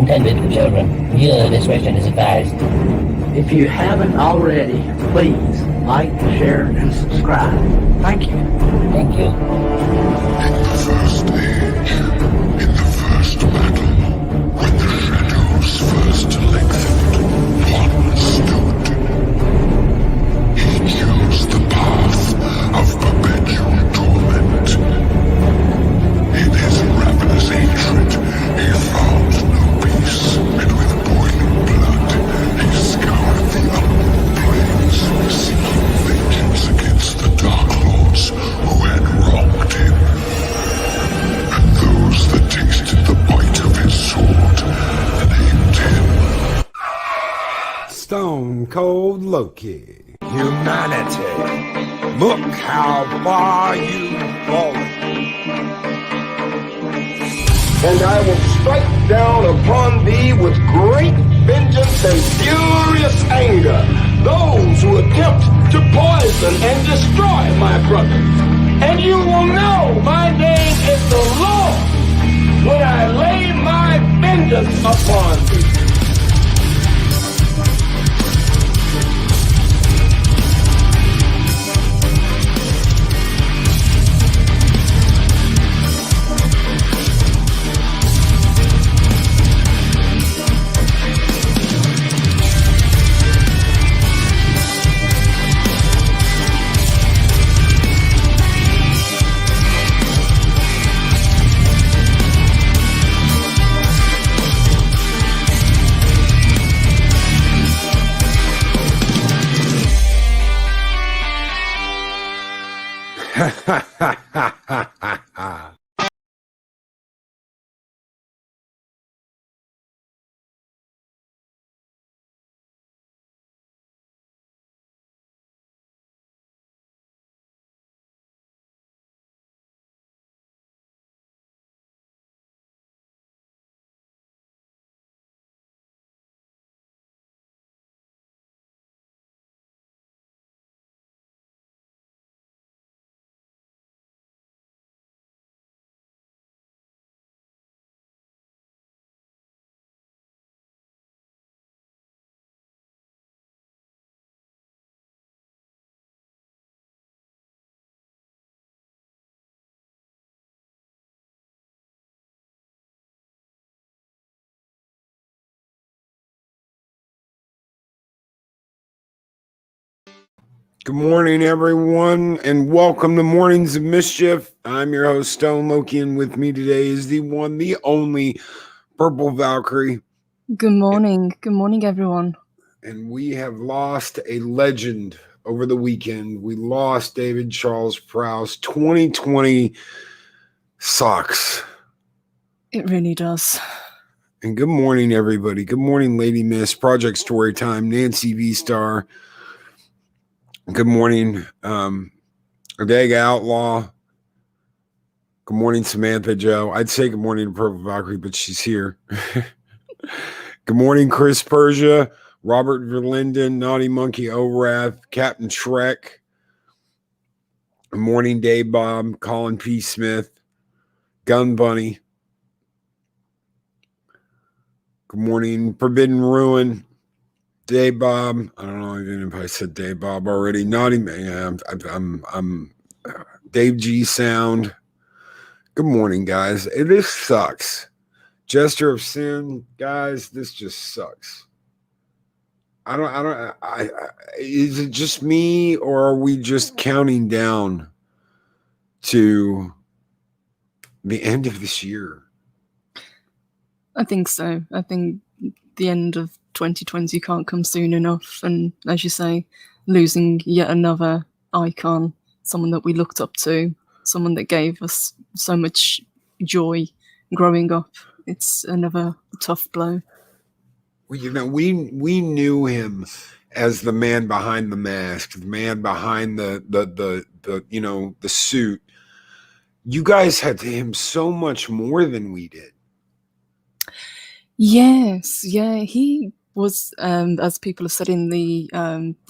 intended for children. Viewer discretion is advised. If you haven't already, please like, share, and subscribe. Thank you. Thank you. In the first age, in the first battle, when the shadows first lengthened, one stood. He chose the path of perpetual torment. In his ravenous hatred, he found no peace, and with boiling blood, he scoured the unknown plains, seeking vengeance against the Dark Lords who had wronged him. And those that tasted the bite of his sword named him Stone Cold Loki. Humanity, look how far you've fallen. And I will strike down upon thee with great vengeance and furious anger those who attempt to poison and destroy my brothers. And you will know my name is the Lord when I lay my vengeance upon thee. Good morning, everyone, and welcome to Mornings of Mischief. I'm your host, Stone Loki, and with me today is the one, the only Purple Valkyrie. Good morning. Good morning, everyone. And we have lost a legend over the weekend. We lost David Charles Prowse. 2020 sucks. It really does. And good morning, everybody. Good morning, Lady Miss, Project Storytime, Nancy V-Star. Good morning, Odega Outlaw. Good morning, Samantha Joe. I'd say good morning to Purple Valkyrie, but she's here. Good morning, Chris Persia, Robert Verlinden, Naughty Monkey O'Wrath, Captain Shrek. Good morning, Dave Bob, Colin P. Smith, Gun Bunny. Good morning, Forbidden Ruin. Dave Bob, I don't know even if I said Dave Bob already. Naughty man, I'm Dave G Sound. Good morning, guys. This sucks. Jester of Sin, guys. This just sucks. Is it just me, or are we just counting down to the end of this year? I think so. I think the end of 2020 can't come soon enough, and as you say, losing yet another icon, someone that we looked up to, someone that gave us so much joy growing up. It's another tough blow. Well, you know, we knew him as the man behind the mask, the man behind the you know, the suit. You guys had him so much more than we did. Yes, yeah, he was, as people have said in the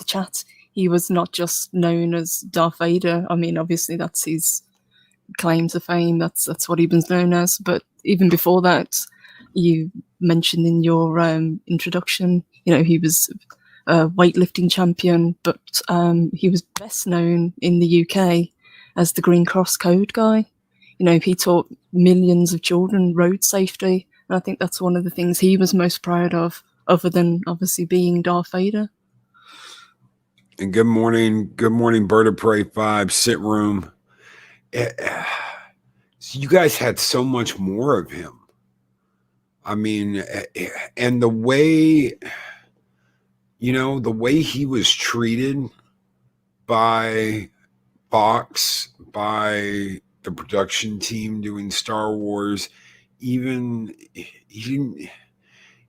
chat, he was not just known as Darth Vader. I mean, obviously that's his claim to fame. That's what he was known as. But even before that, you mentioned in your introduction, he was a weightlifting champion, but he was best known in the UK as the Green Cross Code guy. He taught millions of children road safety, and I think that's one of the things he was most proud of, other than obviously being Darth Vader. And good morning, Bird of Prey 5, sit room. So you guys had so much more of him. I mean, and the way, the way he was treated by Fox, by the production team doing Star Wars, even you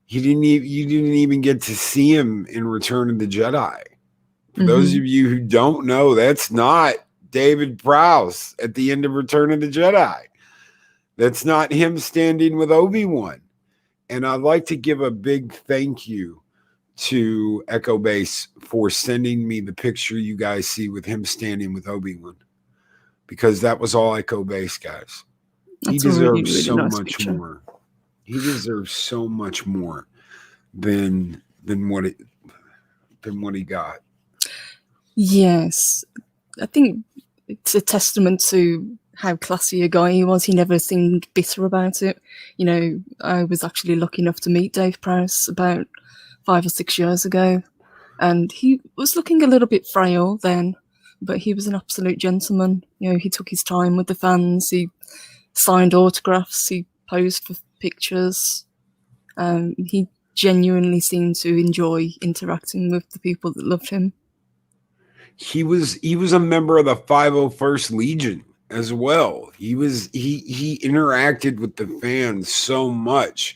didn't even get to see him in Return of the Jedi. For those of you who don't know, that's not David Prowse at the end of Return of the Jedi. That's not him standing with Obi-Wan. And I'd like to give a big thank you to Echo Base for sending me the picture you guys see with him standing with Obi-Wan, because that was all Echo Base, guys. He deserves so much more. He deserves so much more than what he got. Yes, I think it's a testament to how classy a guy he was. He never seemed bitter about it. I was actually lucky enough to meet Dave Prowse about 5 or 6 years ago, and he was looking a little bit frail then, but he was an absolute gentleman. He took his time with the fans. He signed autographs. He posed for pictures. He genuinely seemed to enjoy interacting with the people that loved him. He was a member of the 501st Legion as well. He interacted with the fans so much.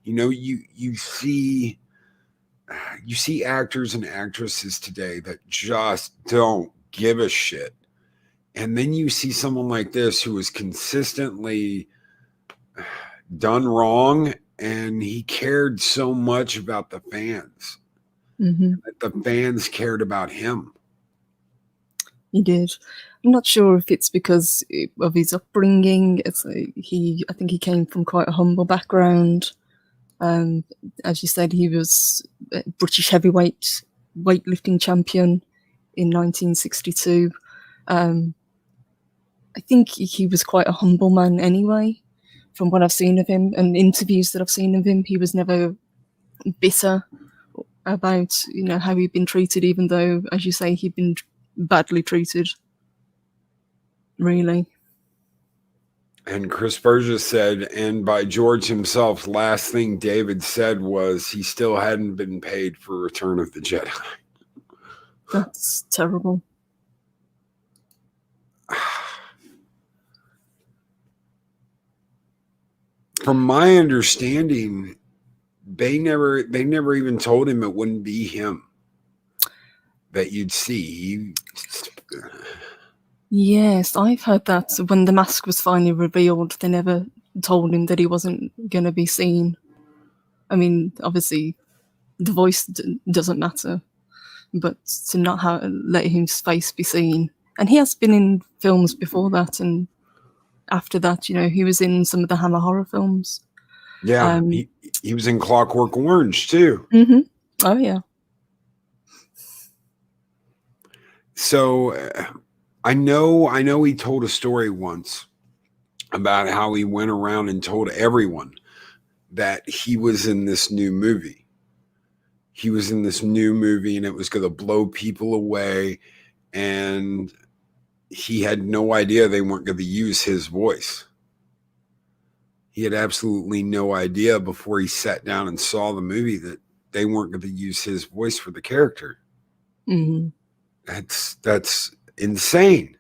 You see actors and actresses today that just don't give a shit. And then you see someone like this who is consistently done wrong, and he cared so much about the fans. That the fans cared about him. He did. I'm not sure if it's because of his upbringing. I think he came from quite a humble background. As you said, he was a British heavyweight weightlifting champion in 1962. I think he was quite a humble man anyway, from what I've seen of him and interviews that I've seen of him. He was never bitter about how he'd been treated, even though, as you say, he'd been badly treated. Really. And Chris Berger said, and by George himself, last thing David said was he still hadn't been paid for Return of the Jedi. That's terrible. From my understanding, they never even told him it wouldn't be him that you'd see. Yes, I've heard that. When the mask was finally revealed, they never told him that he wasn't going to be seen. I mean, obviously, the voice doesn't matter, but to not let his face be seen. And he has been in films before that, and after that, he was in some of the Hammer horror films. Yeah, he was in Clockwork Orange too. Oh yeah. So I know he told a story once about how he went around and told everyone that he was in this new movie. He was in this new movie and it was going to blow people away, and he had no idea they weren't going to use his voice. He had absolutely no idea before he sat down and saw the movie that they weren't going to use his voice for the character. That's insane.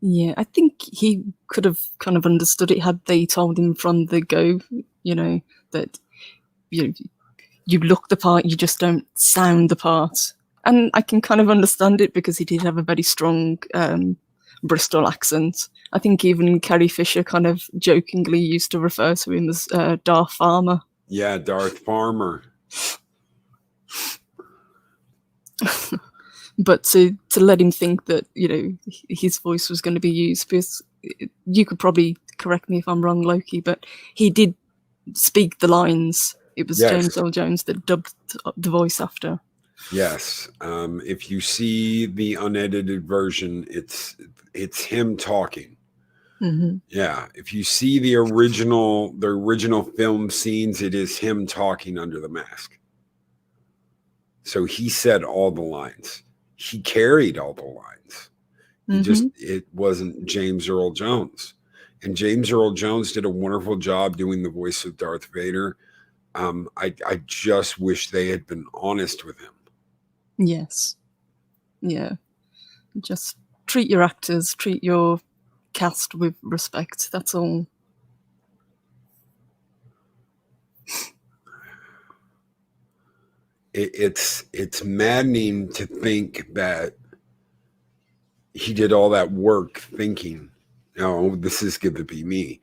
Yeah, I think he could have kind of understood it had they told him from the go, that you look the part, you just don't sound the part. And I can kind of understand it because he did have a very strong Bristol accent. I think even Carrie Fisher kind of jokingly used to refer to him as Darth Farmer. Yeah, Darth Farmer. But to let him think that, his voice was going to be used, because you could probably correct me if I'm wrong, Loki, but he did speak the lines. It was Yes. James Earl Jones that dubbed the voice after. Yes. If you see the unedited version, it's him talking. Mm-hmm. Yeah. If you see the original film scenes, it is him talking under the mask. So he said all the lines. He carried all the lines. It wasn't James Earl Jones. And James Earl Jones did a wonderful job doing the voice of Darth Vader. I just wish they had been honest with him. Yes. Yeah. Just treat your actors, treat your cast with respect. That's all. It's maddening to think that he did all that work thinking, oh, this is going to be me.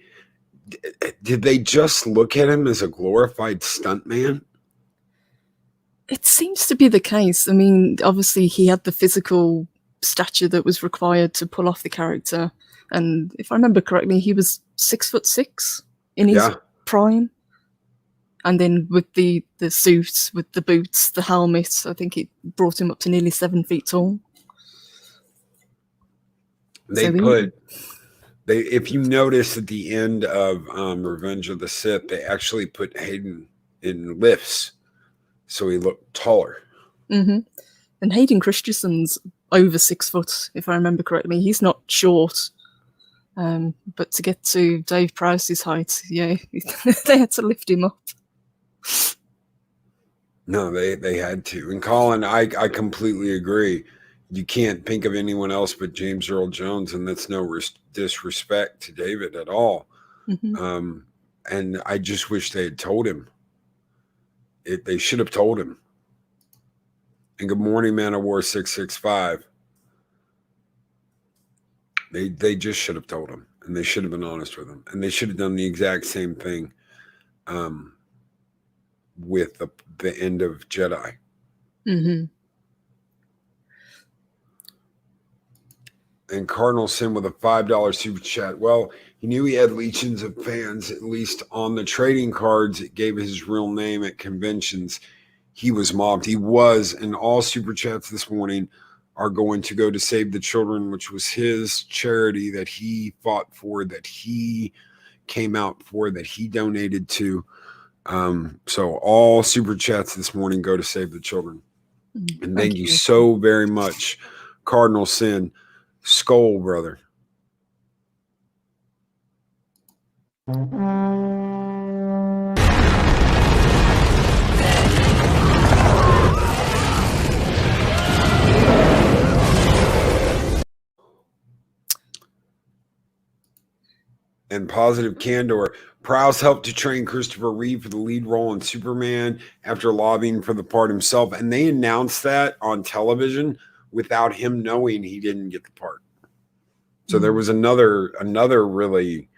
Did they just look at him as a glorified stuntman? It seems to be the case. I mean, obviously he had the physical stature that was required to pull off the character. And if I remember correctly, he was 6'6" in his prime. And then with the suits, with the boots, the helmet, I think it brought him up to nearly 7 feet tall. If you notice at the end of Revenge of the Sith, they actually put Hayden in lifts, so he looked taller. Mm-hmm. And Hayden Christensen's over 6 foot, if I remember correctly. He's not short. But to get to Dave Prowse's height, yeah, they had to lift him up. No, they had to. And Colin, I completely agree. You can't think of anyone else but James Earl Jones, and that's no disrespect to David at all. Mm-hmm. And I just wish they had told him. They should have told him. And good morning, Man of War 665. They just should have told him, and they should have been honest with him, and they should have done the exact same thing with the end of Jedi. Mm-hmm. And Cardinal Sin with a $5 super chat. Well, he knew he had legions of fans, at least on the trading cards. It gave his real name at conventions. He was mobbed. He was, and all super chats this morning are going to go to Save the Children, which was his charity that he fought for, that he came out for, that he donated to. So all super chats this morning go to Save the Children. And thank you so very much, Cardinal Sin. Skull, brother. And Positive Candor. Prowse helped to train Christopher Reeve for the lead role in Superman after lobbying for the part himself. And they announced that on television without him knowing he didn't get the part. So there was another really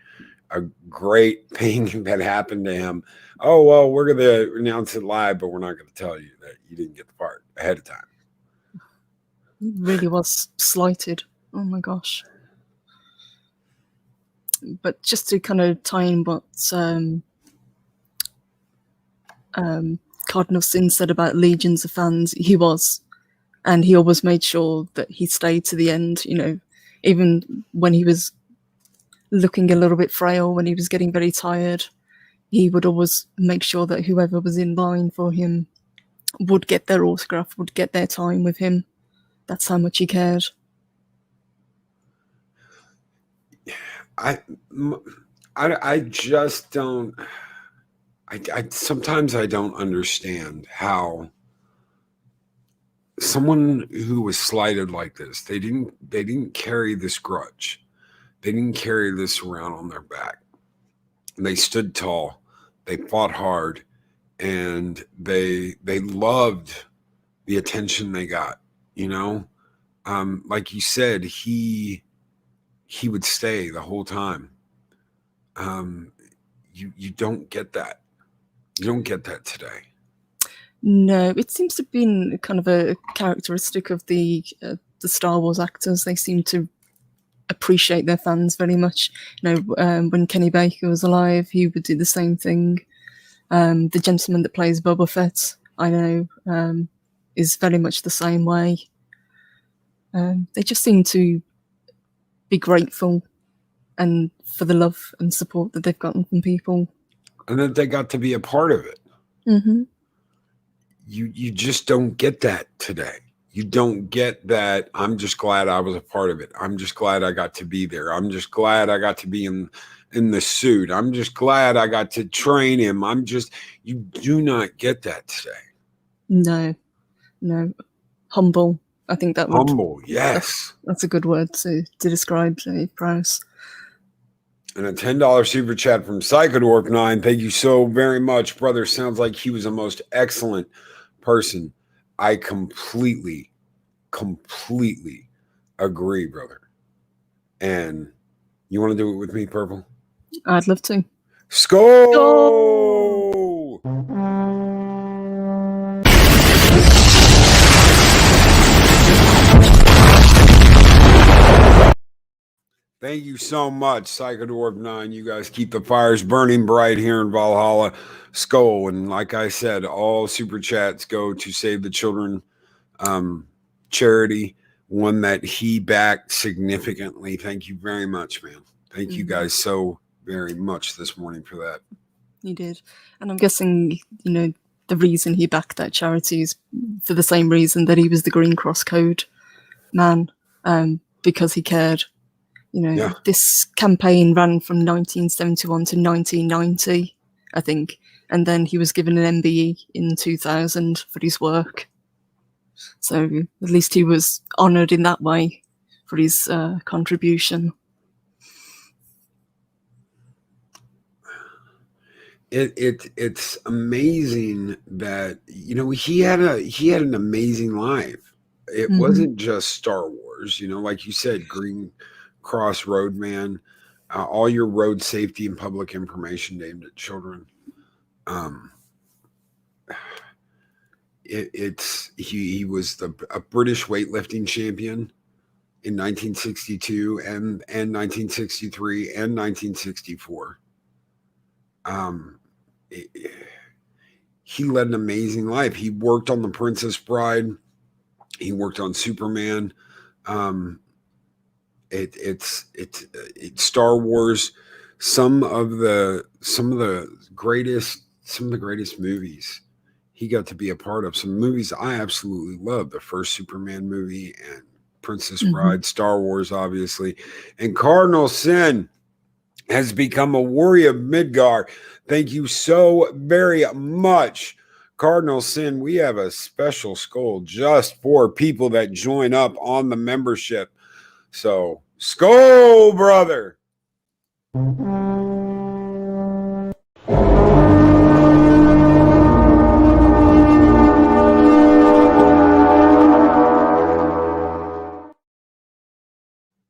a great thing that happened to him. Oh, well, we're going to announce it live, but we're not going to tell you that you didn't get the part ahead of time. He really was slighted. Oh my gosh. But just to kind of tie in what Cardinal Sin said about legions of fans, he was. And he always made sure that he stayed to the end, you know, even when he was looking a little bit frail, when he was getting very tired, he would always make sure that whoever was in line for him would get their autograph, would get their time with him. That's how much he cared. I just don't. I sometimes I don't understand how someone who was slighted like this, they didn't carry this grudge. They didn't carry this around on their back. They stood tall. They fought hard, and they loved the attention they got. You know, like you said, he would stay the whole time. You don't get that. You don't get that today. No, it seems to have been kind of a characteristic of the Star Wars actors. They seem to appreciate their fans very much. You know, when Kenny Baker was alive, he would do the same thing. The gentleman that plays Boba Fett, I know, is very much the same way. They just seem to be grateful and for the love and support that they've gotten from people. And that they got to be a part of it. Mm-hmm. You just don't get that today. You don't get that. I'm just glad I was a part of it. I'm just glad I got to be there. I'm just glad I got to be in the suit. I'm just glad I got to train him. You do not get that today. No. Humble. I think that would... Humble, yes. That's a good word to describe Prowse. And a $10 super chat from Psychodork9. Thank you so very much, brother. Sounds like he was a most excellent person. I completely agree, brother. And you want to do it with me, Purple? I'd love to. Skull! Thank you so much, Psychodorb9. You guys keep the fires burning bright here in Valhalla. Skull. And like I said, all super chats go to Save the Children charity, one that he backed significantly. Thank you very much, man. Thank you guys so very much this morning for that. He did. And I'm guessing, the reason he backed that charity is for the same reason that he was the Green Cross Code man, because he cared. This campaign ran from 1971 to 1990, I think. And then he was given an MBE in 2000 for his work. So at least he was honoured in that way for his contribution. It's amazing that he had an amazing life. It wasn't just Star Wars, like you said, Green Cross Roadman, all your road safety and public information aimed at children. He was a British weightlifting champion in 1962 and 1963 and 1964. He led an amazing life. He worked on The Princess Bride. He worked on Superman. It's Star Wars. Some of the greatest movies he got to be a part of. Some movies I absolutely love. The first Superman movie and Princess Bride, Star Wars, obviously, and Cardinal Sin has become a warrior of Midgar. Thank you so very much, Cardinal Sin. We have a special skull just for people that join up on the membership. So, skull, brother.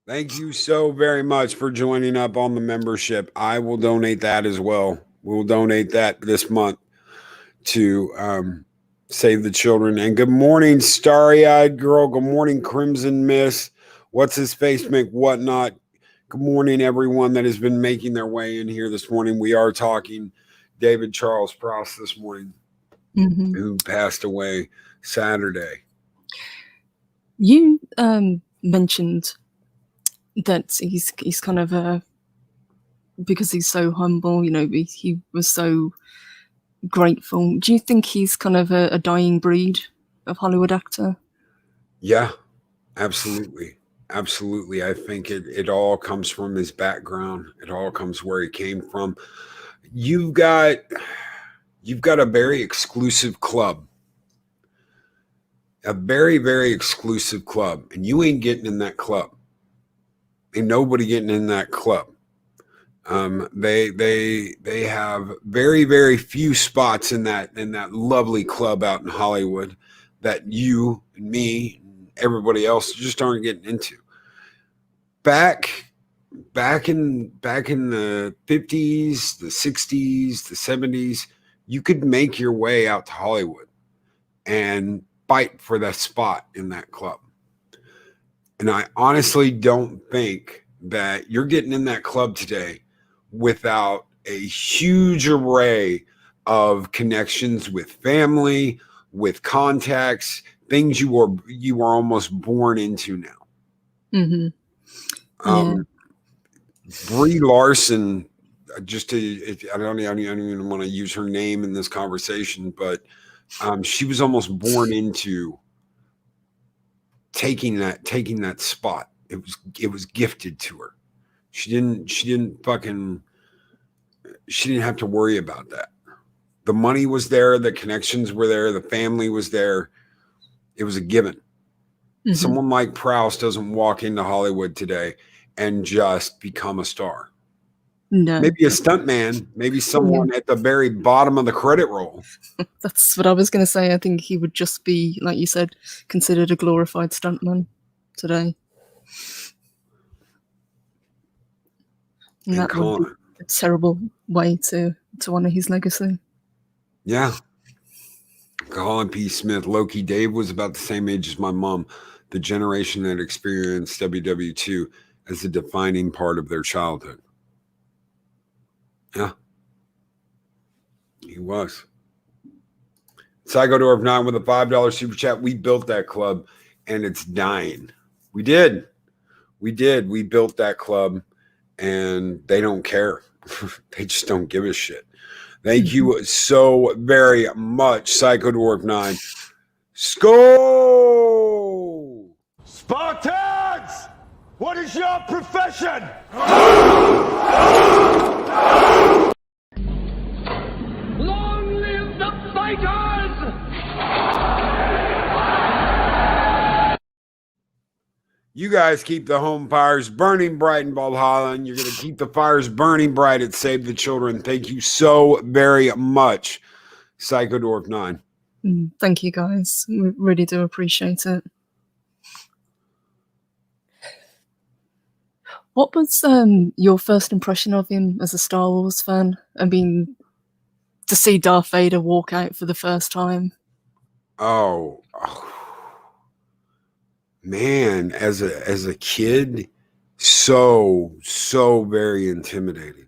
Thank you so very much for joining up on the membership. I will donate that as well. We'll donate that this month to Save the Children. And good morning, Starry-Eyed Girl. Good morning, Crimson Miss. What's his face, whatnot. Good morning, everyone that has been making their way in here this morning. We are talking David Charles Prowse this morning, who passed away Saturday. You mentioned that he's kind of because he's so humble, he was so grateful. Do you think he's kind of a dying breed of Hollywood actor? Yeah, absolutely. Absolutely. I think it all comes from his background. It all comes where he came from. You've got a very exclusive club. A very, very exclusive club. And you ain't getting in that club. Ain't nobody getting in that club. They have very, very few spots in that lovely club out in Hollywood that you and me and everybody else just aren't getting into. Back in the 50s, the 60s, the 70s, you could make your way out to Hollywood and fight for that spot in that club. And I honestly don't think that you're getting in that club today without a huge array of connections with family, with contacts, things you are almost born into now. Mm-hmm. Yeah. Brie Larson, I don't even want to use her name in this conversation, but she was almost born into taking that spot. It was gifted to her. She didn't have to worry about that. The money was there, the connections were there, the family was there. It was a given. Mm-hmm. Someone like Prowse doesn't walk into Hollywood today and just become a star. No. Maybe a stuntman, maybe someone at the very bottom of the credit roll. That's what I was going to say. I think he would just be, like you said, considered a glorified stuntman today. And that would be a terrible way to honor his legacy. Yeah. Colin P. Smith, Loki Dave was about the same age as my mom, the generation that experienced WW2 as a defining part of their childhood. Yeah. He was. Psychodorf 9 with a $5 super chat. We built that club and it's dying. We did. We built that club and they don't care. They just don't give a shit. Thank you so very much, Psychodorf 9. Skull! Spartans! What is your profession? Long live the fighters! You guys keep the home fires burning bright in Valhalla, and you're going to keep the fires burning bright at Save the Children. Thank you so very much, Psychodorf 9. Thank you, guys. We really do appreciate it. What was your first impression of him as a Star Wars fan? I mean, to see Darth Vader walk out for the first time. Oh. Man, as a kid, so very intimidating.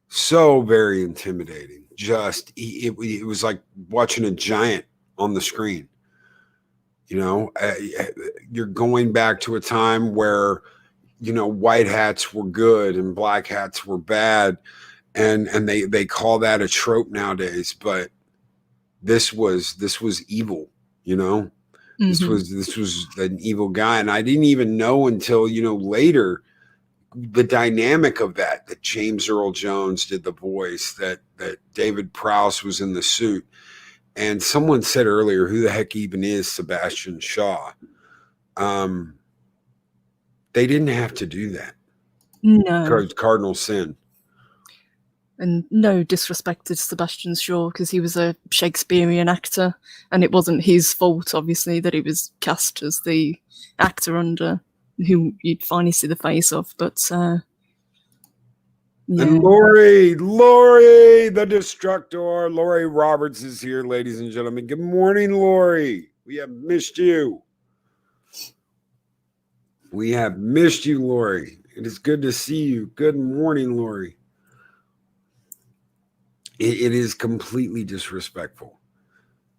So very intimidating. Just it was like watching a giant on the screen. You know, you're going back to a time where, you know, white hats were good and black hats were bad, and they call that a trope nowadays, but this was evil, you know. Mm-hmm. This was an evil guy, and I didn't even know until, you know, later the dynamic of that James Earl Jones did the voice, that David Prowse was in the suit, and someone said earlier, who the heck even is Sebastian Shaw? They didn't have to do that. No. Cardinal sin. And no disrespect to Sebastian Shaw, because he was a Shakespearean actor, and it wasn't his fault, obviously, that he was cast as the actor under who you'd finally see the face of. But yeah. And Lori, the Destructor, Lori Roberts is here, ladies and gentlemen. Good morning, Lori. We have missed you. We have missed you, Lori. It is good to see you. Good morning, Lori. It is completely disrespectful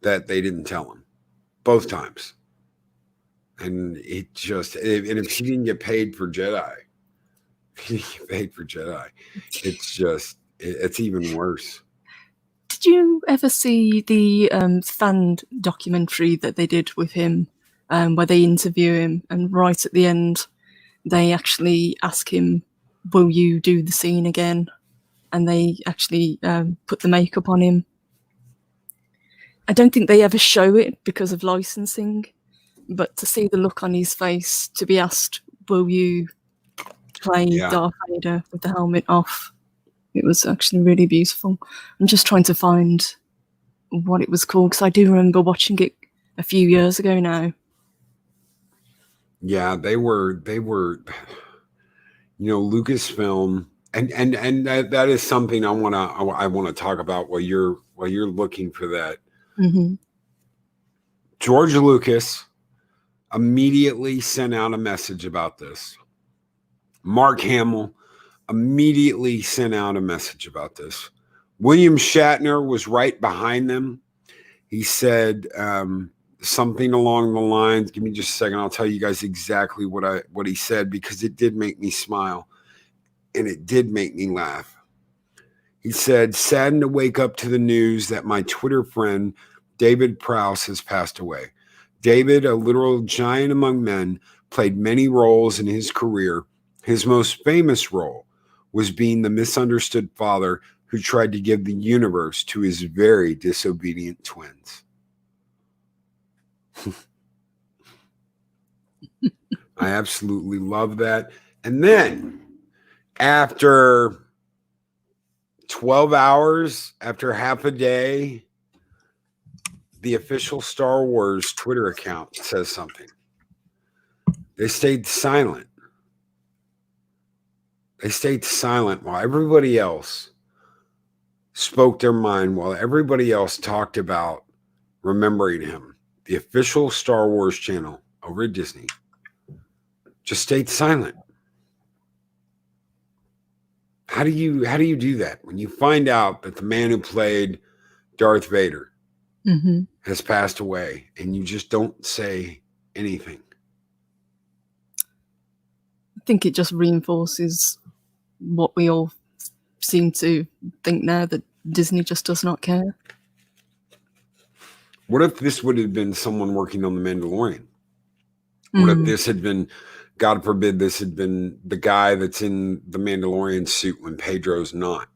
that they didn't tell him both times. And it just, and if she didn't get paid for Jedi, it's just, it's even worse. Did you ever see the fan documentary that they did with him, where they interview him, and right at the end, they actually ask him, will you do the scene again? And they actually put the makeup on him. I don't think they ever show it because of licensing, but to see the look on his face, to be asked, will you play Darth Vader with the helmet off, it was actually really beautiful. I'm just trying to find what it was called, because I do remember watching it a few years ago now. Yeah, they were, you know, Lucasfilm. And that is something I want to talk about while you're looking for that. Mm-hmm. George Lucas immediately sent out a message about this. Mark Hamill immediately sent out a message about this. William Shatner was right behind them. He said something along the lines. Give me just a second. I'll tell you guys exactly what he said, because it did make me smile and it did make me laugh. He said, "Saddened to wake up to the news that my Twitter friend David Prowse has passed away. David, a literal giant among men, played many roles in his career. His most famous role was being the misunderstood father who tried to give the universe to his very disobedient twins." I absolutely love that. And then after 12 hours, after half a day, the official Star Wars Twitter account says something. They stayed silent. They stayed silent while everybody else spoke their mind, while everybody else talked about remembering him. The official Star Wars channel over at Disney just stayed silent. How do you do that when you find out that the man who played Darth Vader has passed away and you just don't say anything? I think it just reinforces what we all seem to think now, that Disney just does not care. What if this would have been someone working on The Mandalorian? What if this had been, God forbid, this had been the guy that's in the Mandalorian suit when Pedro's not?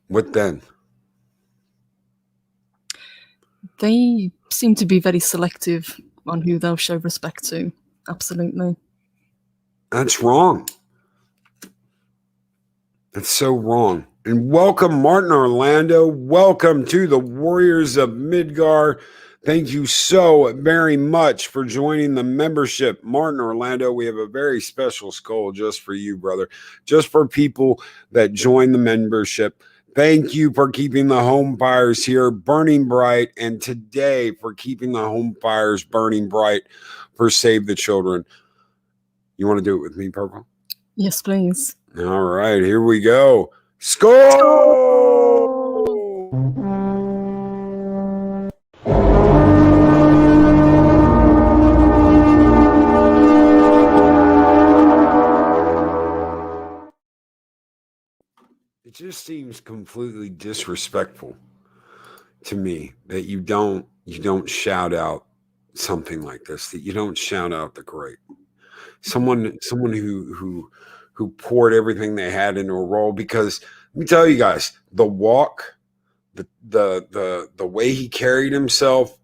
What then? They seem to be very selective on who they'll show respect to. Absolutely. That's wrong. That's so wrong. And welcome, Martin Orlando. Welcome to the Warriors of Midgar. Thank you so very much for joining the membership. Martin Orlando, we have a very special skull just for you, brother. Just for people that join the membership. Thank you for keeping the home fires here burning bright. And today for keeping the home fires burning bright for Save the Children. You want to do it with me, Purple? Yes, please. All right, here we go. Skull! It just seems completely disrespectful to me that you don't shout out something like this, that you don't shout out the great. Someone who poured everything they had into a role. Because let me tell you guys, the walk, the way he carried himself,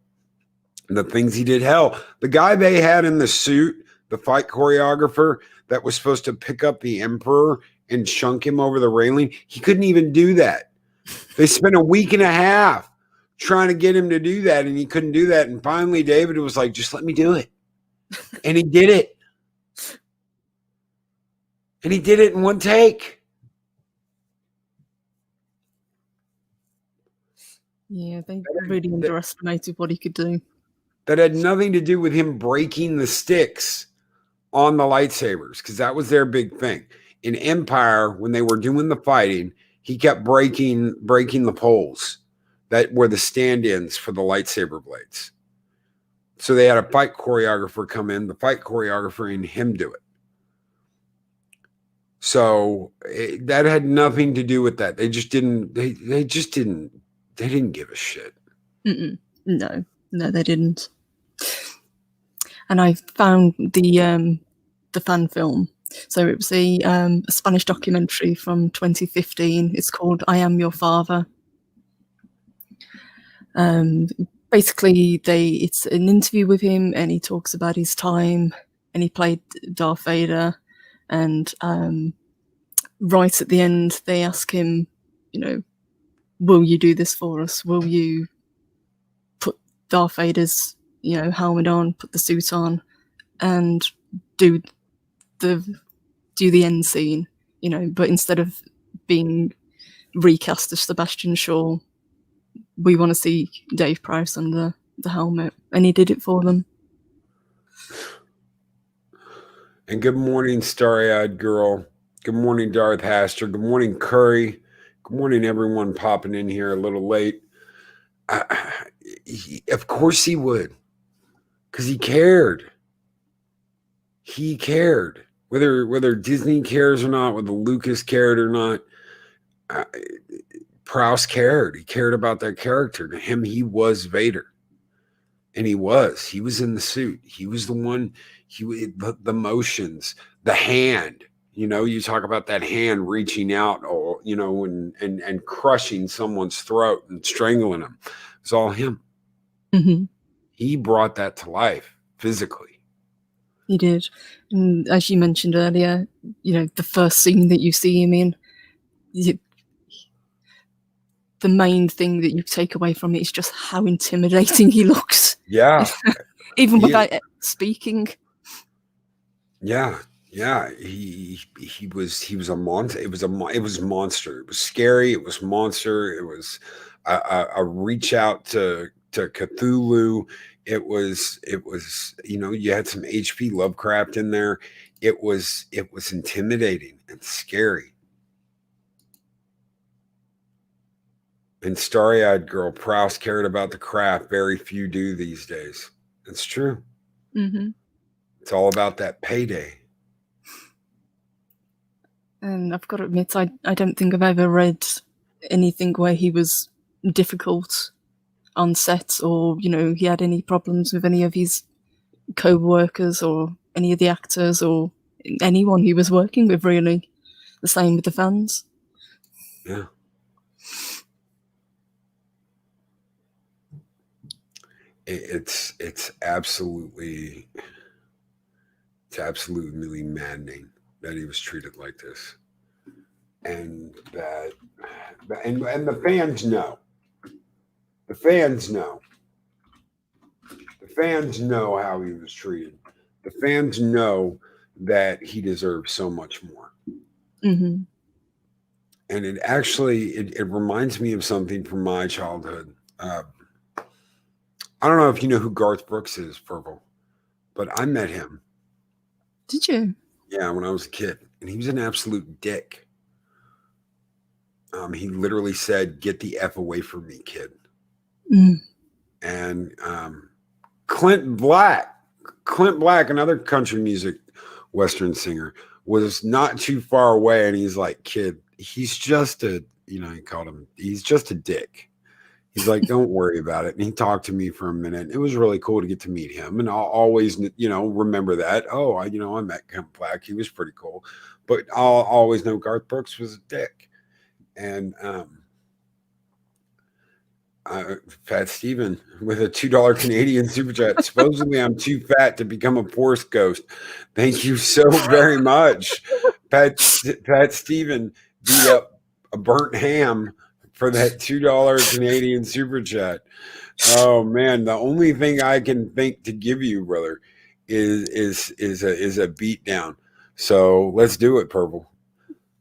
the things he did. Hell, the guy they had in the suit, the fight choreographer that was supposed to pick up the Emperor and chunk him over the railing, he couldn't even do that. They spent a week and a half trying to get him to do that, and he couldn't do that. And finally, David was like, "Just let me do it," and he did it. And he did it in one take. Yeah, they really underestimated what he could do. That had nothing to do with him breaking the sticks on the lightsabers, because that was their big thing. In Empire, when they were doing the fighting, he kept breaking the poles that were the stand-ins for the lightsaber blades. So they had a fight choreographer come in, the fight choreographer, and him do it. So that had nothing to do with that. They just didn't. They didn't give a shit. No, they didn't. And I found the fan film. So it was a Spanish documentary from 2015. It's called "I Am Your Father." Basically, it's an interview with him, and he talks about his time, and he played Darth Vader. And right at the end, they ask him, will you do this for us? Will you put Darth Vader's, helmet on, put the suit on, and do the end scene? But instead of being recast as Sebastian Shaw, we want to see Dave Prowse under the helmet, and he did it for them. And good morning, starry-eyed girl. Good morning, Darth Haster. Good morning, Curry. Good morning, everyone popping in here a little late. Of course he would, because he cared. He cared. Whether Disney cares or not, whether Lucas cared or not, Prowse cared. He cared about that character. To him, he was Vader. And he was in the suit. He was the one, the motions, the hand, you talk about that hand reaching out, or, and crushing someone's throat and strangling them. It's all him. Mm-hmm. He brought that to life physically. He did. And as you mentioned earlier, the first scene that you see him in, the main thing that you take away from it is just how intimidating he looks. Yeah. Even without speaking. Yeah. Yeah. He was a monster. It was monster. It was scary. It was monster. It was a reach out to Cthulhu. It was, you had some HP Lovecraft in there. It was intimidating and scary. And starry-eyed girl, Prowse cared about the craft. Very few do these days. It's true. Mm-hmm. It's all about that payday. And I've got to admit, I don't think I've ever read anything where he was difficult on set, or he had any problems with any of his co-workers or any of the actors or anyone he was working with, really. The same with the fans. Yeah. It's absolutely maddening that he was treated like this, and and the fans know. The fans know. The fans know how he was treated. The fans know that he deserves so much more. Mm-hmm. And it actually it reminds me of something from my childhood. I don't know if you know who Garth Brooks is, Purple, but I met him. Did you? Yeah, when I was a kid, and he was an absolute dick. He literally said, "Get the F away from me, kid." Mm. And Clint Black, another country music Western singer, was not too far away, and he's like, "Kid, he's just a," he called him, "He's just a dick." He's like, "Don't worry about it." And he talked to me for a minute. It was really cool to get to meet him. And I'll always, remember that. Oh, I met Clint Black. He was pretty cool. But I'll always know Garth Brooks was a dick. And Fat Steven with a $2 Canadian super chat. Supposedly I'm too fat to become a Force ghost. Thank you so very much. Fat Steven beat up a burnt ham for that $2 Canadian super chat. Oh man, the only thing I can think to give you, brother, is a beat down. So let's do it, Purple.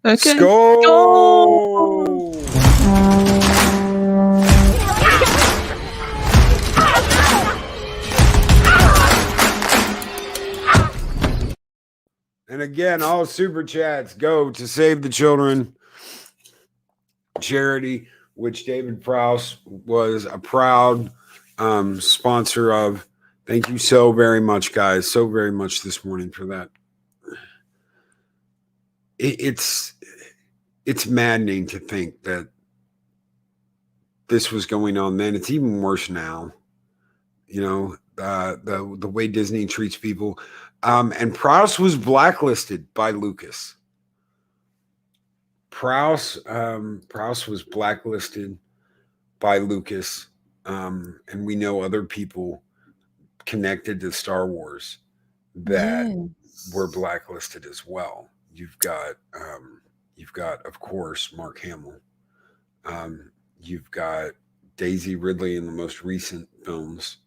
Okay. Skull! And again, all super chats go to Save the Children charity, which David Prowse was a proud sponsor of. Thank you so very much, guys. So very much this morning for that. It's maddening to think that this was going on then. It's even worse now. The way Disney treats people. And Prowse was blacklisted by Lucas. Prowse was blacklisted by Lucas, and we know other people connected to Star Wars that were blacklisted as well. You've got, of course, Mark Hamill. You've got Daisy Ridley in the most recent films.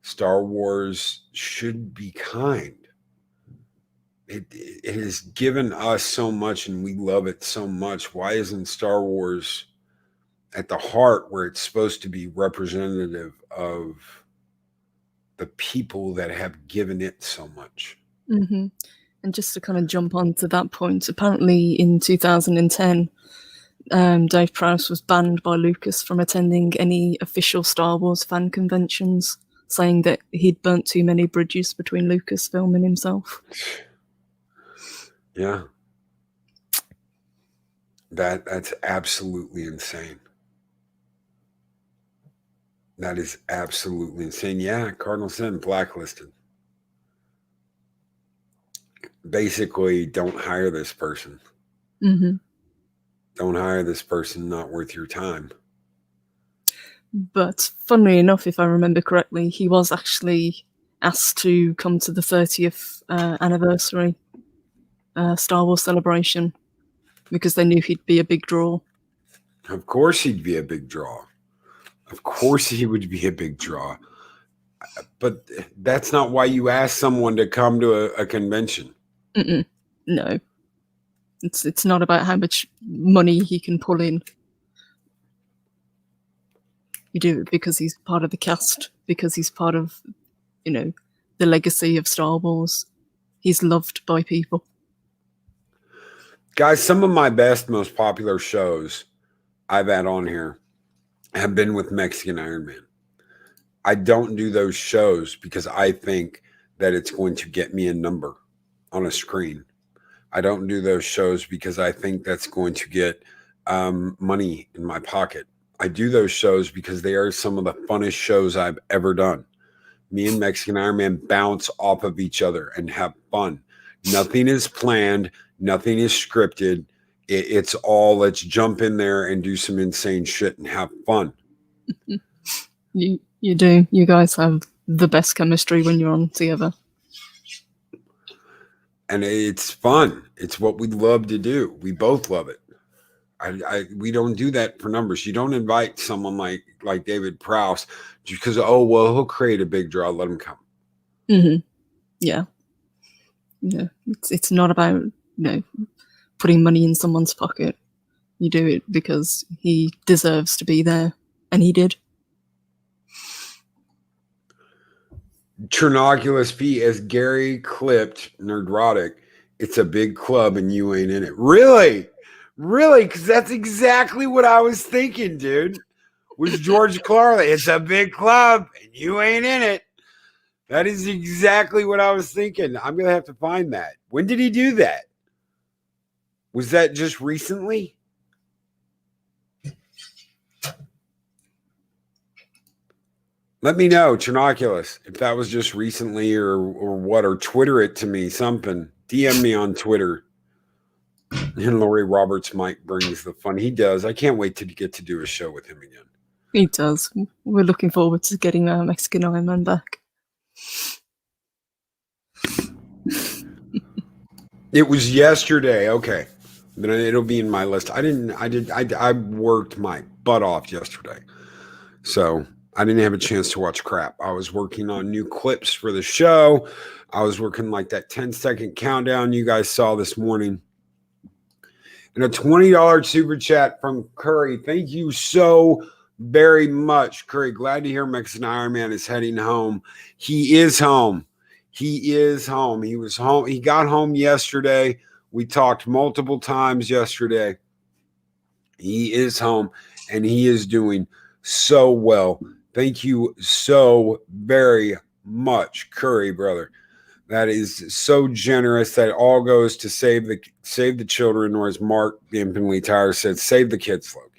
Star Wars should be kind. It has given us so much, and we love it so much. Why isn't Star Wars at the heart, where it's supposed to be representative of the people that have given it so much? Mm-hmm. And just to kind of jump on to that point, apparently in 2010, Dave Prowse was banned by Lucas from attending any official Star Wars fan conventions, saying that he'd burnt too many bridges between Lucasfilm and himself. Yeah. That's absolutely insane. That is absolutely insane. Yeah, Cardinal Sin blacklisted. Basically, don't hire this person. Mm-hmm. Don't hire this person, not worth your time. But funnily enough, if I remember correctly, he was actually asked to come to the 30th anniversary Star Wars celebration because they knew he'd be a big draw. Of course he'd be a big draw. Of course he would be a big draw. But that's not why you ask someone to come to a convention. No. It's not about how much money he can pull in. You do it because he's part of the cast, because he's part of, the legacy of Star Wars. He's loved by people. Guys, some of my best, most popular shows I've had on here have been with Mexican Iron Man. I don't do those shows because I think that it's going to get me a number on a screen. I don't do those shows because I think that's going to get money in my pocket. I do those shows because they are some of the funnest shows I've ever done. Me and Mexican Iron Man bounce off of each other and have fun. Nothing is planned. Nothing is scripted. It's all, let's jump in there and do some insane shit and have fun. You do. You guys have the best chemistry when you're on together. And it's fun. It's what we love to do. We both love it. We don't do that for numbers. You don't invite someone like David Prowse just because, he'll create a big draw. Let him come. Mm-hmm. Yeah. Yeah. It's not about, putting money in someone's pocket. You do it because he deserves to be there. And he did. Chernoculus P, as Gary clipped Nerdrotic, it's a big club and you ain't in it. Really? Because that's exactly what I was thinking, dude. Was George Clarley. It's a big club and you ain't in it. That is exactly what I was thinking. I'm going to have to find that. When did he do that? Was that just recently? Let me know, Chernoculus, if that was just recently or what, or Twitter it to me, something. DM me on Twitter. And Laurie Roberts Mike brings the fun. He does. I can't wait to get to do a show with him again. He does. We're looking forward to getting Mexican Iron Man back. It was yesterday. Okay. Then it'll be in my list. I worked my butt off yesterday. So I didn't have a chance to watch crap. I was working on new clips for the show. I was working like that 10-second countdown you guys saw this morning. And a $20 super chat from Curry. Thank you so very much, Curry. Glad to hear Mexican Iron Man is heading home. He is home. He is home. He was home. He got home yesterday. We talked multiple times yesterday. He is home, and he is doing so well. Thank you so very much, Curry, brother. That is so generous. That all goes to save the children, or as Mark the Infinitely Tired said, save the kids, Loki.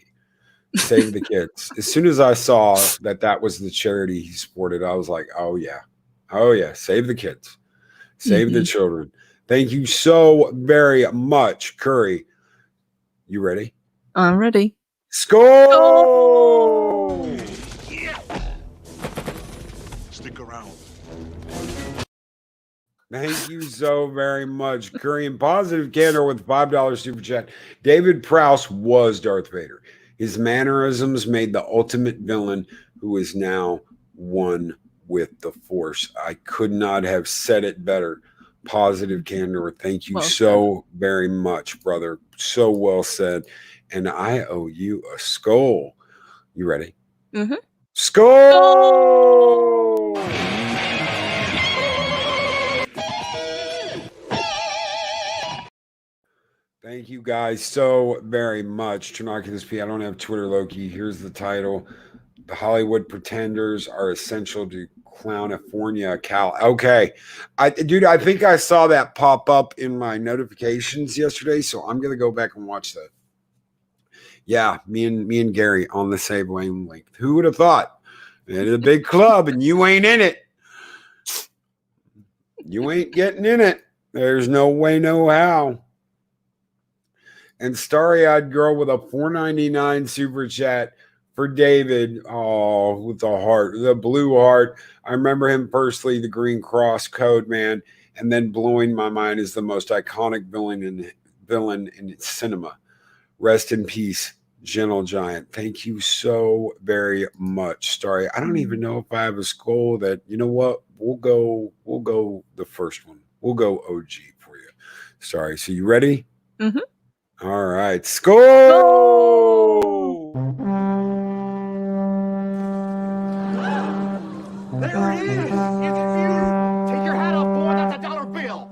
Save the kids. As soon as I saw that was the charity he supported, I was like, oh yeah, save the kids, save the children. Thank you so very much, Curry. You ready? I'm ready. Score! Yeah. Stick around. Thank you so very much, Curry. And Positive Candor with $5 super chat. David Prowse was Darth Vader. His mannerisms made the ultimate villain who is now one with the Force. I could not have said it better. Positive Candor. Thank you so very much, brother. So well said. And I owe you a skull. You ready? Mm-hmm. Skull! Thank you guys so very much. Trinoculus P. I don't have Twitter, Loki. Here's the title. The Hollywood Pretenders are essential to California, Cal. Okay. Dude, I think I saw that pop up in my notifications yesterday, so I'm gonna go back and watch that. Yeah, me and Gary on the same wavelength. Who would have thought? It's a big club and you ain't in it. You ain't getting in it. There's no way, no how. And Starry-Eyed Girl with a $4.99 super chat for David. Oh, with the heart, the blue heart. I remember him personally, the Green Cross Code Man, and then blowing my mind is the most iconic villain in cinema. Rest in peace, Gentle Giant. Thank you so very much, Starry. I don't even know if I have a skull that, you know what? We'll go the first one. We'll go OG for you. Sorry. So you ready? Mm-hmm. All right. Skull! There it is! Take your hat off, boy. That's a dollar bill.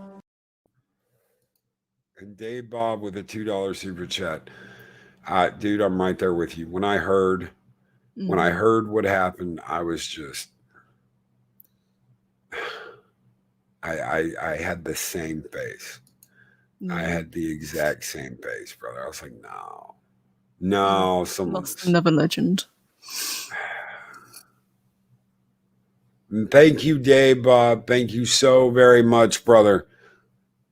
And Dave Bob with a $2 super chat. Dude, I'm right there with you. When I heard what happened, I was just I had the same face. I had the exact same face, brother. I was like, no, someone's lost another legend. Thank you, Dave Bob. Thank you so very much, brother.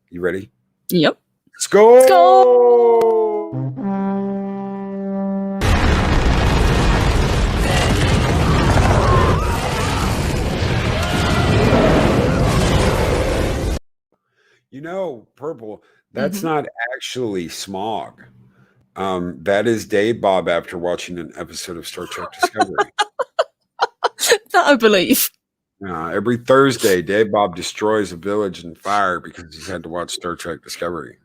You ready? Yep. Let's go! Let's go! You know, Purple, that's not actually Smog. That is Dave Bob after watching an episode of Star Trek Discovery. That I believe. Every Thursday, Dave Bob destroys a village in fire because he's had to watch Star Trek Discovery.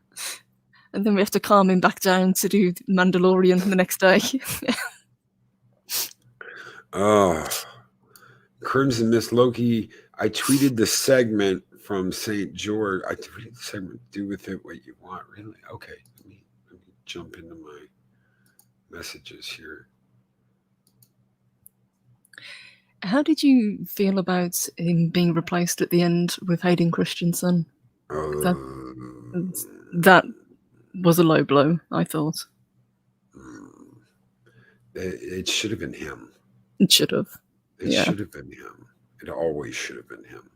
And then we have to calm him back down to do Mandalorian the next day. Oh, Crimson Miss Loki. I tweeted the segment from St. George. I tweeted the segment. Do with it what you want. Really? Okay. Let me jump into my messages here. How did you feel about him being replaced at the end with Hayden Christensen? That was a low blow, I thought. It should have been him. It should have. It should have been him. It always should have been him.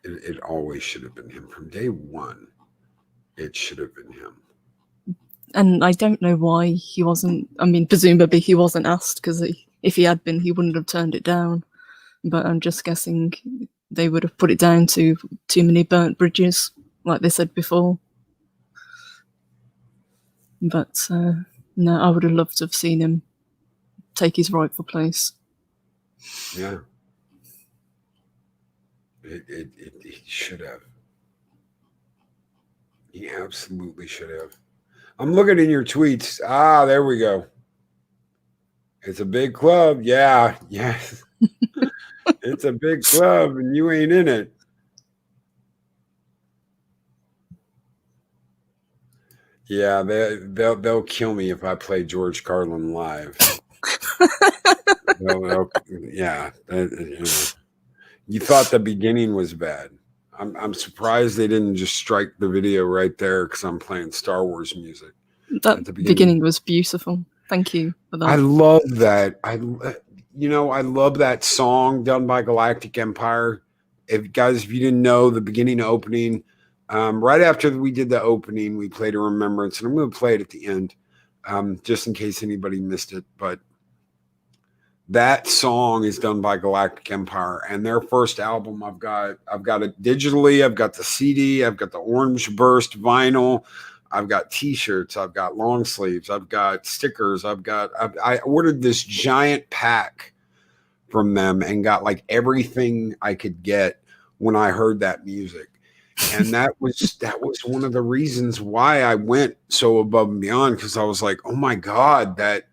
It always should have been him. From day one, it should have been him. And I don't know why he wasn't. I mean, presumably he wasn't asked, because if he had been, he wouldn't have turned it down. But I'm just guessing they would have put it down to too many burnt bridges, like they said before. But no, I would have loved to have seen him take his rightful place. Yeah. He should have. He absolutely should have. I'm looking in your tweets. There we go. It's a big club. Yeah. Yes. It's a big club and you ain't in it. Yeah, they'll kill me if I play George Carlin live. Yeah. You thought the beginning was bad. I'm surprised they didn't just strike the video right there because I'm playing Star Wars music. That beginning was beautiful. Thank you for that. I love that. I love that song done by Galactic Empire. If you didn't know the beginning opening, right after we did the opening, we played a remembrance, and I'm going to play it at the end, just in case anybody missed it. But that song is done by Galactic Empire, and their first album. I've got it digitally. I've got the CD. I've got the Orange Burst vinyl. I've got T-shirts. I've got long sleeves. I've got stickers. I ordered this giant pack from them and got like everything I could get when I heard that music. And that was one of the reasons why I went so above and beyond, because I was like, oh my God, that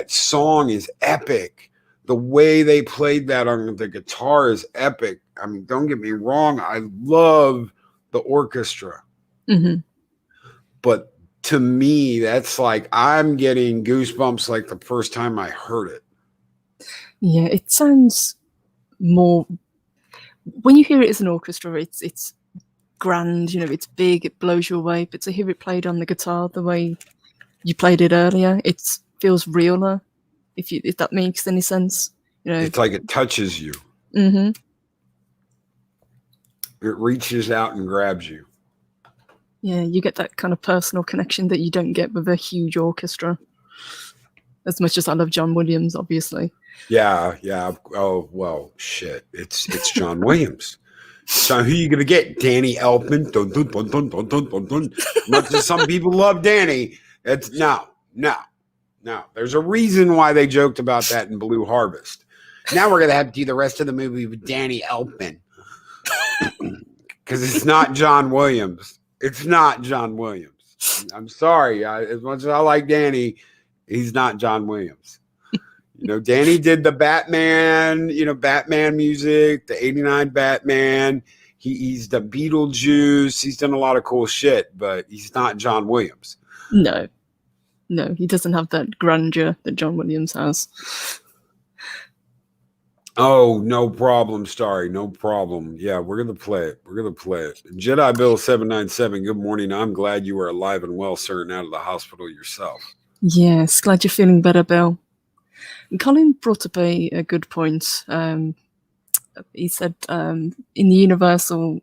song is epic. The way they played that on the guitar is epic. I mean, don't get me wrong. I love the orchestra. Hmm. But to me, that's like I'm getting goosebumps like the first time I heard it. Yeah, it sounds more when you hear it as an orchestra, it's grand, it's big, it blows you away. But to hear it played on the guitar the way you played it earlier, it feels realer. If that makes any sense, It's like it touches you. Mm-hmm. It reaches out and grabs you. Yeah, you get that kind of personal connection that you don't get with a huge orchestra. As much as I love John Williams, obviously. Yeah. Oh well, shit. It's John Williams. So who you gonna get? Danny Elfman. Dun, dun, dun, dun, dun, dun, dun, dun. Much as some people love Danny, it's no. There's a reason why they joked about that in Blue Harvest. Now we're gonna have to do the rest of the movie with Danny Elfman. Because it's not John Williams. It's not John Williams. I'm sorry. As much as I like Danny, he's not John Williams. Danny did the Batman, Batman music, the 89 Batman. He's the Beetlejuice. He's done a lot of cool shit, but he's not John Williams. No, he doesn't have that grandeur that John Williams has. Oh, no problem, Starry. No problem. Yeah, we're going to play it. Jedi Bill 797, good morning. I'm glad you are alive and well, sir, and out of the hospital yourself. Yes, glad you're feeling better, Bill. Colin brought up a good point. He said in the universal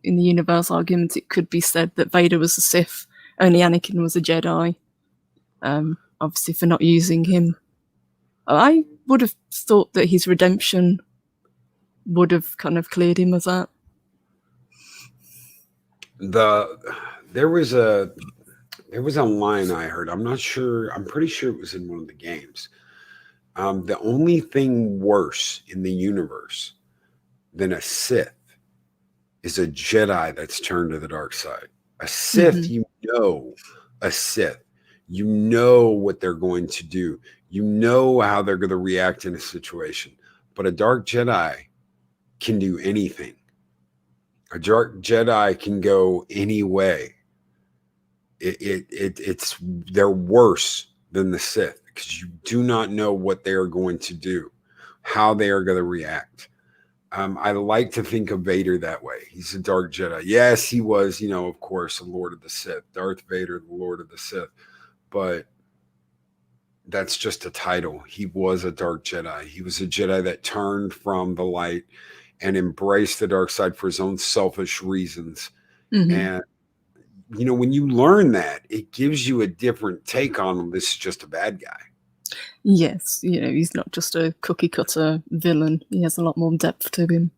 argument, it could be said that Vader was a Sith, only Anakin was a Jedi. Obviously, for not using him. I would have thought that his redemption would have kind of cleared him of that. There was a line I heard. I'm not sure. I'm pretty sure it was in one of the games. The only thing worse in the universe than a Sith is a Jedi that's turned to the dark side. A Sith, a Sith. You know what they're going to do. You know how they're going to react in a situation. But a dark Jedi can do anything. A dark Jedi can go any way. They're worse than the Sith because you do not know what they are going to do, how they are going to react. I like to think of Vader that way. He's a dark Jedi. Yes, he was, of course, a Lord of the Sith. Darth Vader, the Lord of the Sith. But that's just a title. He was a dark Jedi. He was a Jedi that turned from the light and embraced the dark side for his own selfish reasons. Mm-hmm. And, when you learn that, it gives you a different take on him. This is just a bad guy. Yes, he's not just a cookie cutter villain. He has a lot more depth to him.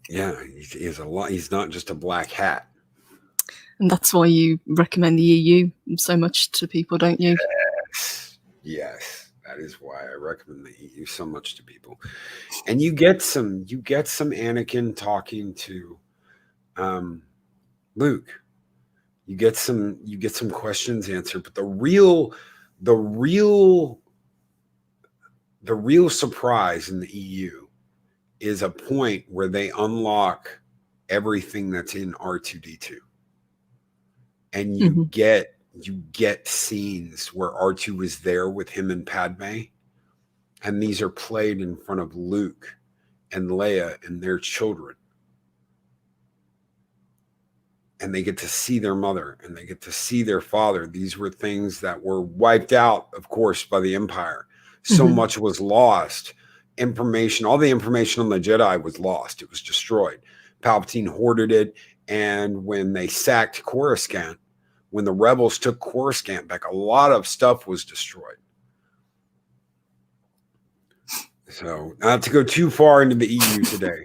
Yeah, he has a lot. He's not just a black hat. And that's why you recommend the EU so much to people, don't you? Yes. That is why I recommend the EU so much to people. And you get some Anakin talking to Luke. You get some questions answered, but the real surprise in the EU is a point where they unlock everything that's in R2D2. And you get scenes where R2 is there with him and Padme, and these are played in front of Luke and Leia and their children. And they get to see their mother and they get to see their father. These were things that were wiped out, of course, by the Empire. So much was lost. All the information on the Jedi was lost. It was destroyed. Palpatine hoarded it. And when they sacked Coruscant, when the rebels took Coruscant back, a lot of stuff was destroyed. So not to go too far into the EU today,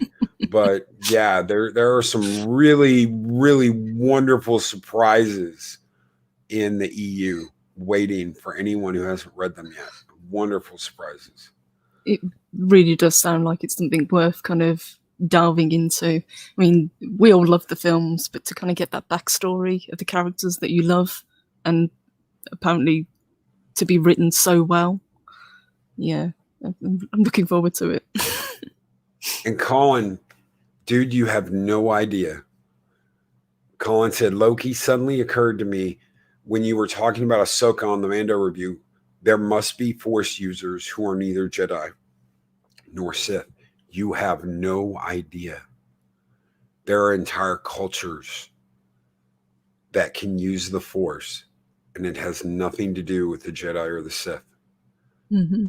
but yeah, there are some really, really wonderful surprises in the EU waiting for anyone who hasn't read them yet. Wonderful surprises. It really does sound like it's something worth kind of delving into. I mean, we all love the films, but to kind of get that backstory of the characters that you love and apparently to be written so well, yeah, I'm looking forward to it. And Colin, dude, you have no idea Colin said, Loki, suddenly occurred to me when you were talking about Ahsoka on the Mando review, there must be Force users who are neither Jedi nor Sith. You have no idea. There are entire cultures that can use the Force, and it has nothing to do with the Jedi or the Sith. Mm-hmm.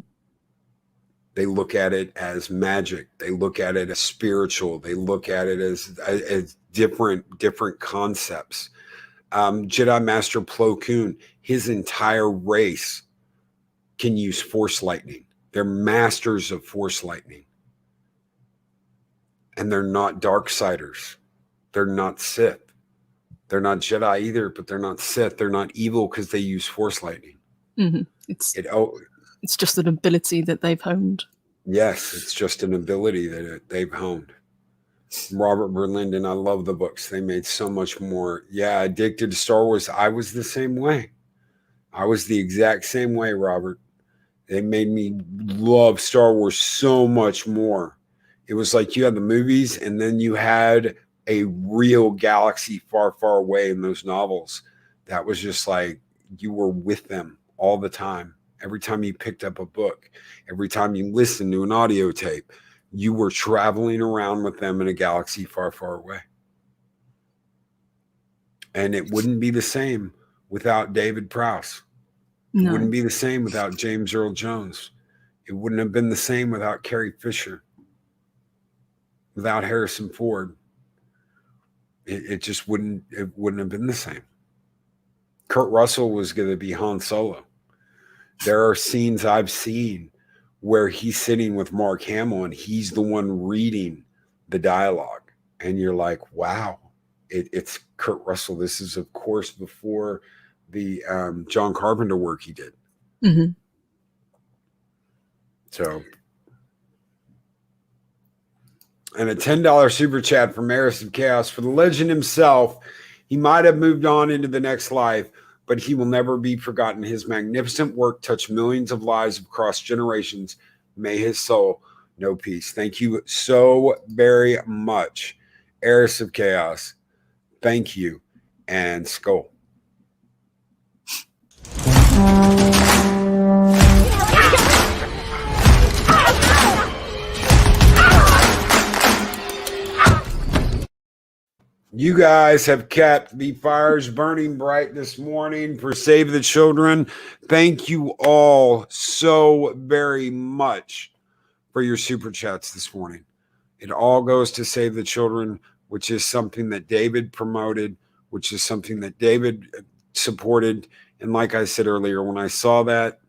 They look at it as magic. They look at it as spiritual. They look at it as different concepts. Jedi Master Plo Koon, his entire race can use Force lightning. They're masters of Force lightning. And they're not Darksiders. They're not Sith. They're not Jedi either, but they're not Sith. They're not evil because they use Force lightning. Mm-hmm. It's just an ability that they've honed. Yes, it's just an ability that they've honed. Robert Berlinden, I love the books. They made so much more. Yeah, addicted to Star Wars. I was the same way. I was the exact same way, Robert. They made me love Star Wars so much more. It was like you had the movies and then you had a real galaxy far, far away in those novels. That was just like you were with them all the time. Every time you picked up a book, every time you listened to an audio tape, you were traveling around with them in a galaxy far, far away. And it wouldn't be the same without David Prowse. No. It wouldn't be the same without James Earl Jones. It wouldn't have been the same without Carrie Fisher, without Harrison Ford. It just wouldn't have been the same. Kurt Russell was going to be Han Solo. There are scenes I've seen where he's sitting with Mark Hamill and he's the one reading the dialogue. And you're like, wow, it's Kurt Russell. This is, of course, before the John Carpenter work he did. Mm-hmm. So, and a $10 super chat from Eris of Chaos. For the legend himself, he might have moved on into the next life, but he will never be forgotten. His magnificent work touched millions of lives across generations. May his soul know peace. Thank you so very much, Eris of Chaos. Thank you, and Skull. You guys have kept the fires burning bright this morning for Save the Children. Thank you all so very much for your super chats this morning. It all goes to Save the Children, which is something that David promoted, which is something that David supported. And like I said earlier, when I saw that,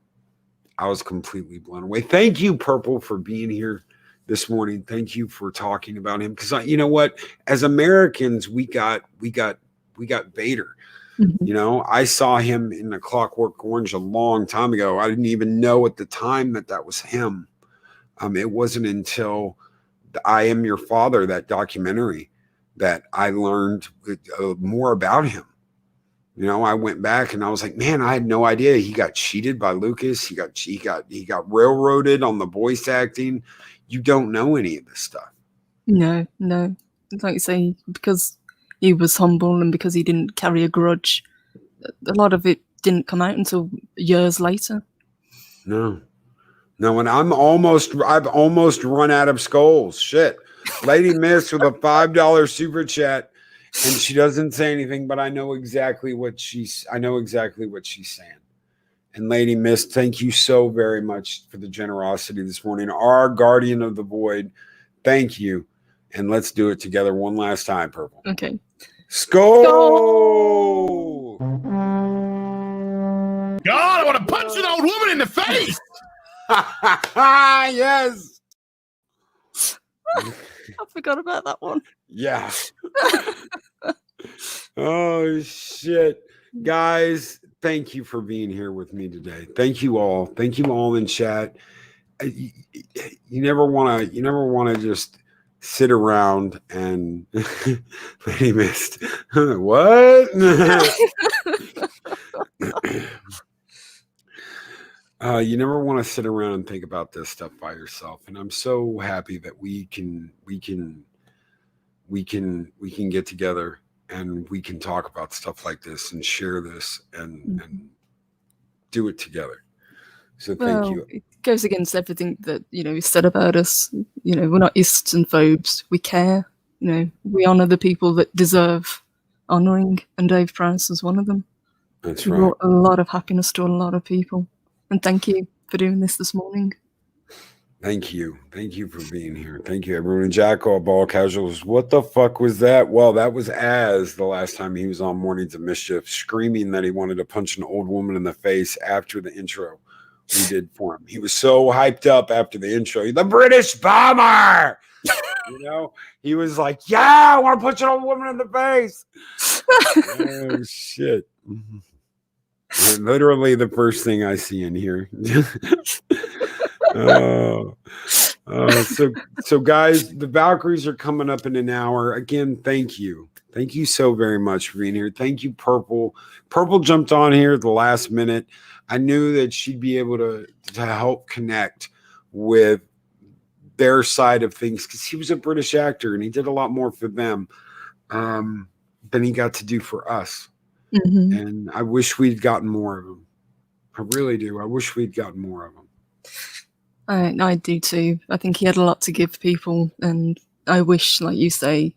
I was completely blown away. Thank you, Purple, for being here this morning. Thank you for talking about him. Because you know what? As Americans, we got Vader. Mm-hmm. You know, I saw him in A Clockwork Orange a long time ago. I didn't even know at the time that was him. It wasn't until I Am Your Father, that documentary, that I learned more about him. You know, I went back and I was like, man, I had no idea he got cheated by Lucas. He got railroaded on the voice acting. You don't know any of this stuff. No. Like you say, because he was humble and because he didn't carry a grudge, a lot of it didn't come out until years later. No, and I've almost run out of skulls. Shit. Lady Miss with a $5 super chat, and she doesn't say anything, but I know exactly what she's saying. And Lady Miss, thank you so very much for the generosity this morning. Our guardian of the void, thank you. And let's do it together one last time, Purple. Okay. Skull! God, I want to punch an old woman in the face. Yes. I forgot about that one. Yeah. Oh, shit. Guys, thank you for being here with me today. Thank you all. Thank you all in chat. You never want to just sit around and Lady Mist. What? You never want to sit around and think about this stuff by yourself. And I'm so happy that we can get together and we can talk about stuff like this and share this and do it together. So thank Well, you. it goes against everything that, is said about us. We're not ists and phobes. We care. We honour the people that deserve honouring, and Dave Prowse is one of them. That's He right. brought a lot of happiness to a lot of people. And thank you for doing this morning. Thank you. Thank you for being here. Thank you, everyone. And Jackal, Ball Casuals, what the fuck was that? Well, that was Az the last time he was on Mornings of Mischief, screaming that he wanted to punch an old woman in the face after the intro we did for him. He was so hyped up after the intro. The British bomber! He was like, yeah, I want to punch an old woman in the face. Oh, shit. And literally the first thing I see in here. So guys, the Valkyries are coming up in an hour. Again, thank you. Thank you so very much for being here. Thank you, Purple. Purple jumped on here at the last minute. I knew that she'd be able to help connect with their side of things because he was a British actor and he did a lot more for them than he got to do for us. Mm-hmm. And I wish we'd gotten more of him. I really do. I wish we'd gotten more of him. I do too. I think he had a lot to give people, and I wish, like you say,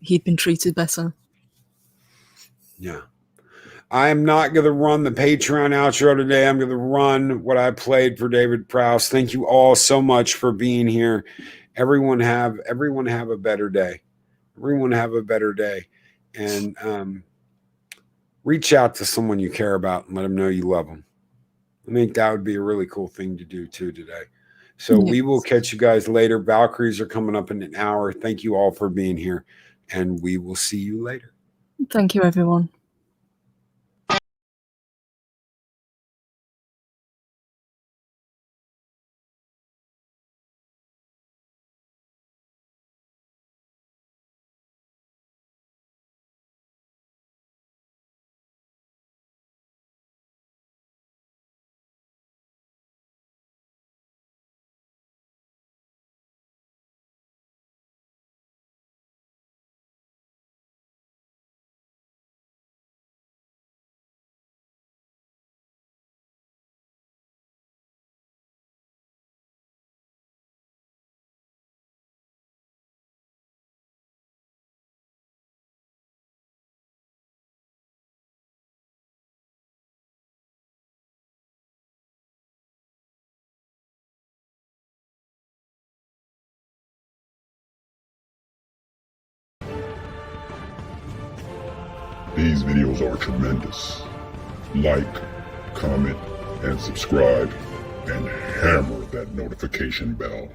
he'd been treated better. Yeah. I am not going to run the Patreon outro today. I'm going to run what I played for David Prowse. Thank you all so much for being here. Everyone have a better day. Everyone have a better day. And reach out to someone you care about and let them know you love them. I think that would be a really cool thing to do too today. So we will catch you guys later. Valkyries are coming up in an hour. Thank you all for being here, and we will see you later. Thank you, everyone. These videos are tremendous. Like, comment, and subscribe, and hammer that notification bell.